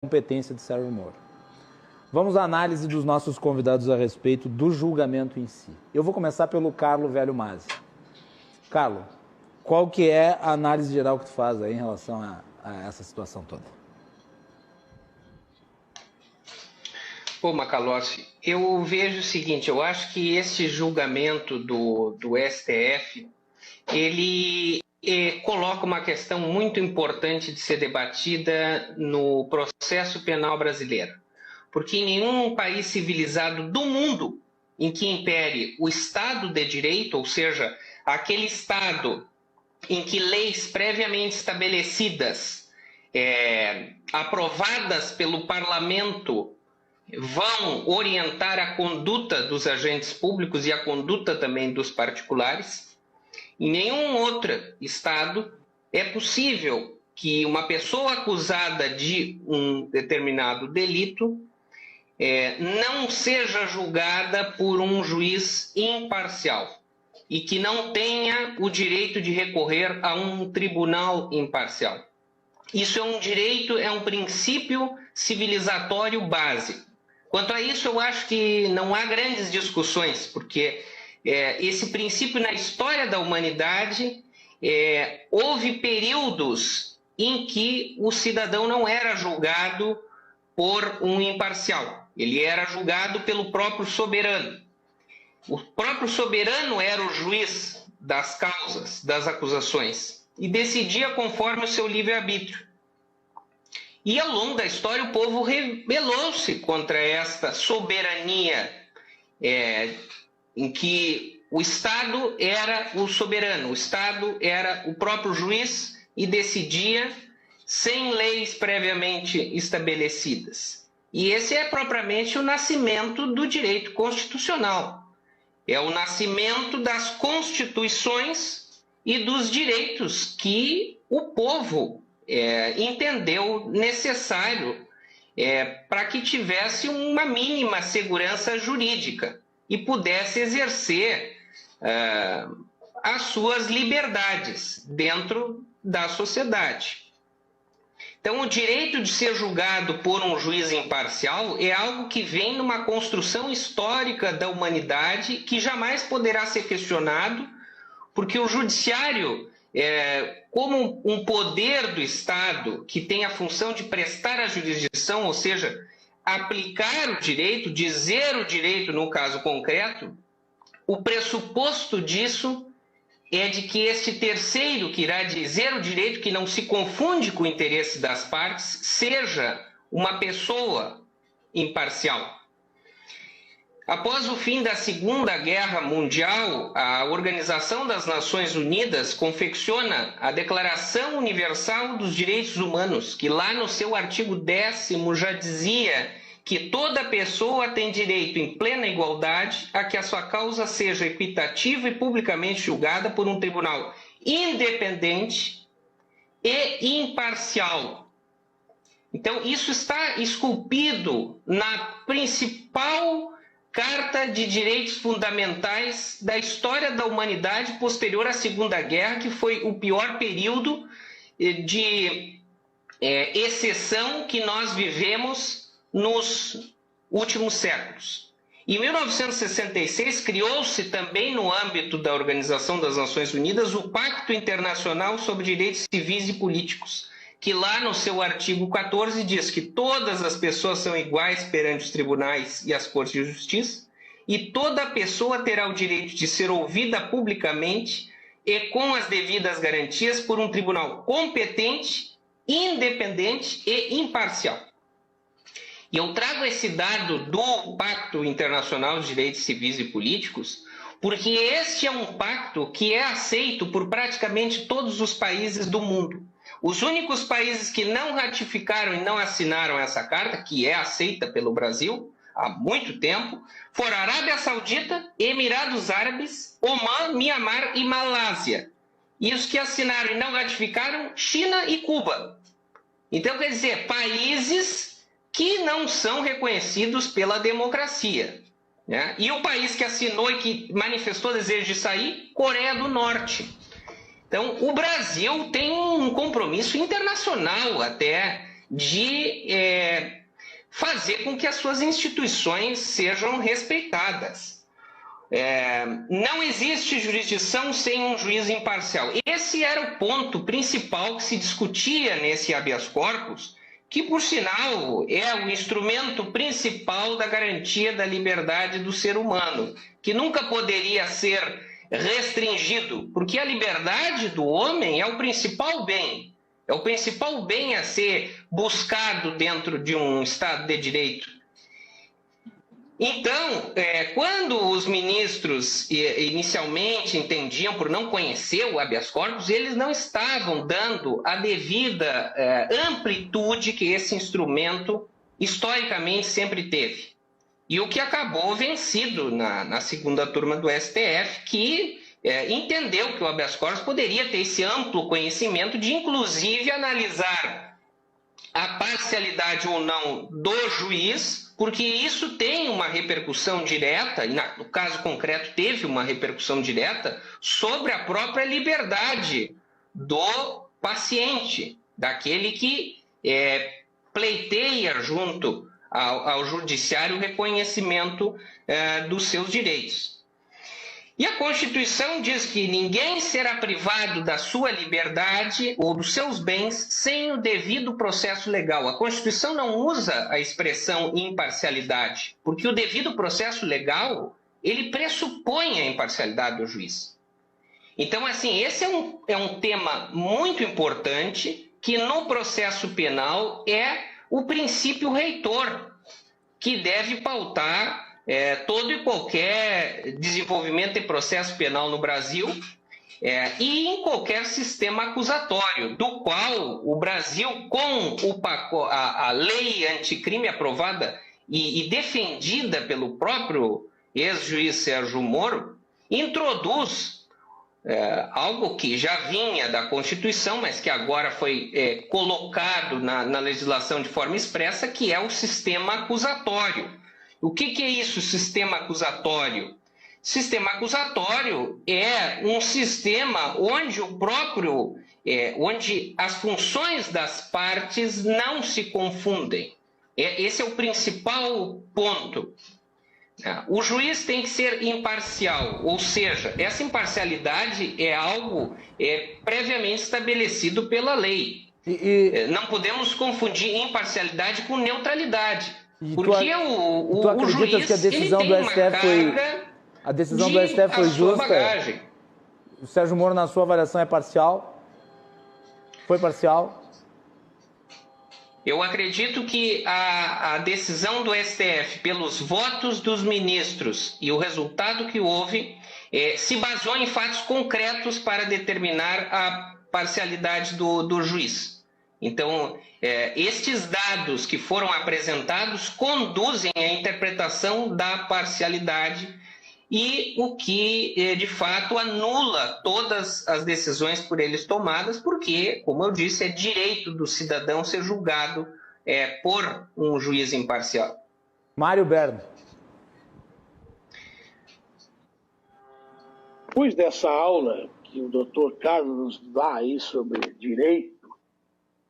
competência de Sérgio Moro. Vamos à análise dos nossos convidados a respeito do julgamento em si. Eu vou começar pelo Carlo Velho Masi. Carlo, qual que é a análise geral que tu faz aí em relação a essa situação toda? Pô, Macalossi, eu vejo o seguinte, eu acho que esse julgamento do STF, ele coloca uma questão muito importante de ser debatida no processo penal brasileiro. Porque em nenhum país civilizado do mundo em que impere o Estado de Direito, ou seja, aquele Estado em que leis previamente estabelecidas, aprovadas pelo parlamento, vão orientar a conduta dos agentes públicos e a conduta também dos particulares. Em nenhum outro estado é possível que uma pessoa acusada de um determinado delito não seja julgada por um juiz imparcial e que não tenha o direito de recorrer a um tribunal imparcial. Isso é um direito, é um princípio civilizatório básico. Quanto a isso, eu acho que não há grandes discussões, porque esse princípio na história da humanidade, houve períodos em que o cidadão não era julgado por um imparcial, ele era julgado pelo próprio soberano. O próprio soberano era o juiz das causas, das acusações, e decidia conforme o seu livre-arbítrio. E ao longo da história o povo rebelou-se contra esta soberania em que o Estado era o soberano, o Estado era o próprio juiz e decidia sem leis previamente estabelecidas. E esse é propriamente o nascimento do direito constitucional. É o nascimento das constituições e dos direitos que o povo entendeu necessário para que tivesse uma mínima segurança jurídica e pudesse exercer as suas liberdades dentro da sociedade. Então, o direito de ser julgado por um juiz imparcial é algo que vem numa construção histórica da humanidade que jamais poderá ser questionado, porque o judiciário, como um poder do Estado que tem a função de prestar a jurisdição, ou seja, aplicar o direito, dizer o direito no caso concreto, o pressuposto disso é de que este terceiro que irá dizer o direito, que não se confunde com o interesse das partes, seja uma pessoa imparcial. Após o fim da Segunda Guerra Mundial, a Organização das Nações Unidas confecciona a Declaração Universal dos Direitos Humanos, que lá no seu artigo 10º já dizia que toda pessoa tem direito em plena igualdade a que a sua causa seja equitativa e publicamente julgada por um tribunal independente e imparcial. Então, isso está esculpido na principal Carta de Direitos Fundamentais da história da humanidade posterior à Segunda Guerra, que foi o pior período de exceção que nós vivemos nos últimos séculos. Em 1966, criou-se também no âmbito da Organização das Nações Unidas o Pacto Internacional sobre Direitos Civis e Políticos, que lá no seu artigo 14 diz que todas as pessoas são iguais perante os tribunais e as cortes de justiça, e toda pessoa terá o direito de ser ouvida publicamente e com as devidas garantias por um tribunal competente, independente e imparcial. E eu trago esse dado do Pacto Internacional de Direitos Civis e Políticos porque este é um pacto que é aceito por praticamente todos os países do mundo. Os únicos países que não ratificaram e não assinaram essa carta, que é aceita pelo Brasil há muito tempo, foram a Arábia Saudita, Emirados Árabes, Omã, Mianmar e Malásia. E os que assinaram e não ratificaram, China e Cuba. Então, quer dizer, países que não são reconhecidos pela democracia, né? E o país que assinou e que manifestou desejo de sair, Coreia do Norte. Então, o Brasil tem um compromisso internacional até de fazer com que as suas instituições sejam respeitadas. Não existe jurisdição sem um juiz imparcial. Esse era o ponto principal que se discutia nesse habeas corpus, que, por sinal, é o instrumento principal da garantia da liberdade do ser humano, que nunca poderia ser restringido, porque a liberdade do homem é o principal bem. É o principal bem a ser buscado dentro de um Estado de Direito. Então, quando os ministros inicialmente entendiam por não conhecer o habeas corpus, eles não estavam dando a devida amplitude que esse instrumento historicamente sempre teve. E o que acabou vencido na segunda turma do STF, que entendeu que o habeas corpus poderia ter esse amplo conhecimento de, inclusive, analisar a parcialidade ou não do juiz, porque isso tem uma repercussão direta, e no caso concreto teve uma repercussão direta, sobre a própria liberdade do paciente, daquele que pleiteia junto ao judiciário o reconhecimento dos seus direitos. E a Constituição diz que ninguém será privado da sua liberdade ou dos seus bens sem o devido processo legal. A Constituição não usa a expressão imparcialidade, porque o devido processo legal, ele pressupõe a imparcialidade do juiz. Então, assim, esse é um tema muito importante, que no processo penal é o princípio reitor, que deve pautar todo e qualquer desenvolvimento em processo penal no Brasil e em qualquer sistema acusatório, do qual o Brasil, com a lei anticrime aprovada e defendida pelo próprio ex-juiz Sérgio Moro, introduz algo que já vinha da Constituição, mas que agora foi colocado na legislação de forma expressa, que é o sistema acusatório. O que é isso, sistema acusatório? Sistema acusatório é um sistema onde onde as funções das partes não se confundem. Esse é o principal ponto. O juiz tem que ser imparcial, ou seja, essa imparcialidade é algo previamente estabelecido pela lei. Não podemos confundir imparcialidade com neutralidade. Porque o juiz, que a decisão do STF foi justa? Bagagem. O Sérgio Moro, na sua avaliação, é parcial? Foi parcial? Eu acredito que a decisão do STF, pelos votos dos ministros e o resultado que houve, se baseou em fatos concretos para determinar a parcialidade do juiz. Então, estes dados que foram apresentados conduzem à interpretação da parcialidade e o que, de fato, anula todas as decisões por eles tomadas, porque, como eu disse, é direito do cidadão ser julgado por um juiz imparcial. Mário Berno. Depois dessa aula que o doutor Carlos nos dá aí sobre direito,